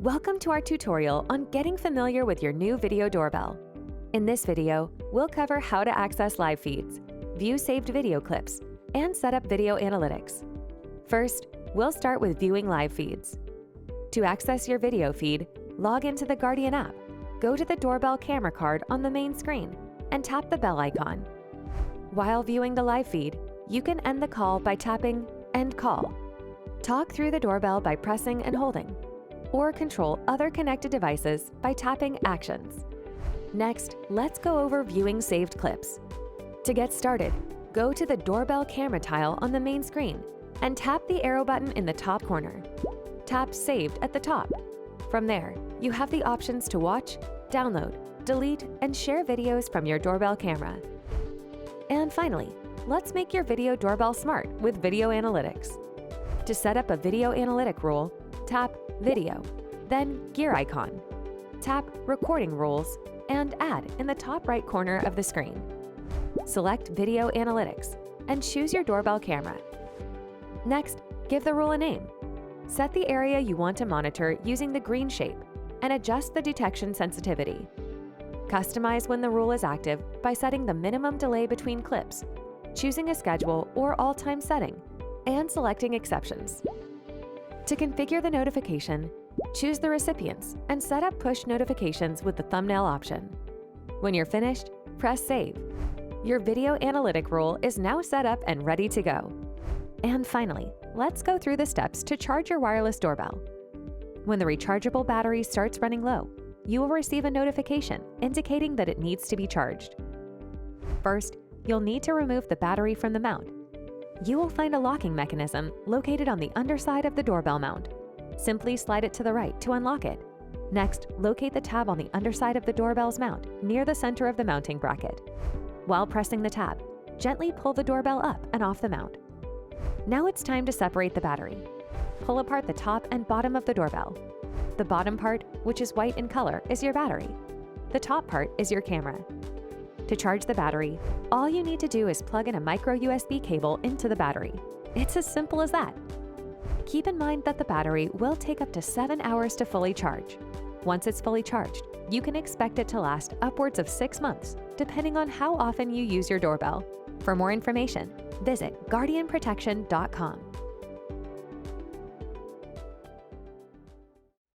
Welcome to our tutorial on getting familiar with your new video doorbell. In this video, we'll cover how to access live feeds, view saved video clips, and set up video analytics. First, we'll start with viewing live feeds. To access your video feed, log into the Guardian app, go to the doorbell camera card on the main screen, and tap the bell icon. While viewing the live feed, you can end the call by tapping End Call. Talk through the doorbell by pressing and holding, or control other connected devices by tapping Actions. Next, let's go over viewing saved clips. To get started, go to the doorbell camera tile on the main screen and tap the arrow button in the top corner. Tap Saved at the top. From there, you have the options to watch, download, delete, and share videos from your doorbell camera. And finally, let's make your video doorbell smart with video analytics. To set up a video analytic rule, tap Video, then Gear icon. Tap Recording Rules and Add in the top right corner of the screen. Select Video Analytics and choose your doorbell camera. Next, give the rule a name. Set the area you want to monitor using the green shape and adjust the detection sensitivity. Customize when the rule is active by setting the minimum delay between clips, choosing a schedule or all-time setting, and selecting exceptions. To configure the notification, choose the recipients and set up push notifications with the thumbnail option. When you're finished, press Save. Your video analytic rule is now set up and ready to go. And finally, let's go through the steps to charge your wireless doorbell. When the rechargeable battery starts running low, you will receive a notification indicating that it needs to be charged. First, you'll need to remove the battery from the mount. You will find a locking mechanism located on the underside of the doorbell mount. Simply slide it to the right to unlock it. Next, locate the tab on the underside of the doorbell's mount near the center of the mounting bracket. While pressing the tab, gently pull the doorbell up and off the mount. Now it's time to separate the battery. Pull apart the top and bottom of the doorbell. The bottom part, which is white in color, is your battery. The top part is your camera. To charge the battery, all you need to do is plug in a micro USB cable into the battery. It's as simple as that. Keep in mind that the battery will take up to 7 hours to fully charge. Once it's fully charged, you can expect it to last upwards of 6 months, depending on how often you use your doorbell. For more information, visit guardianprotection.com.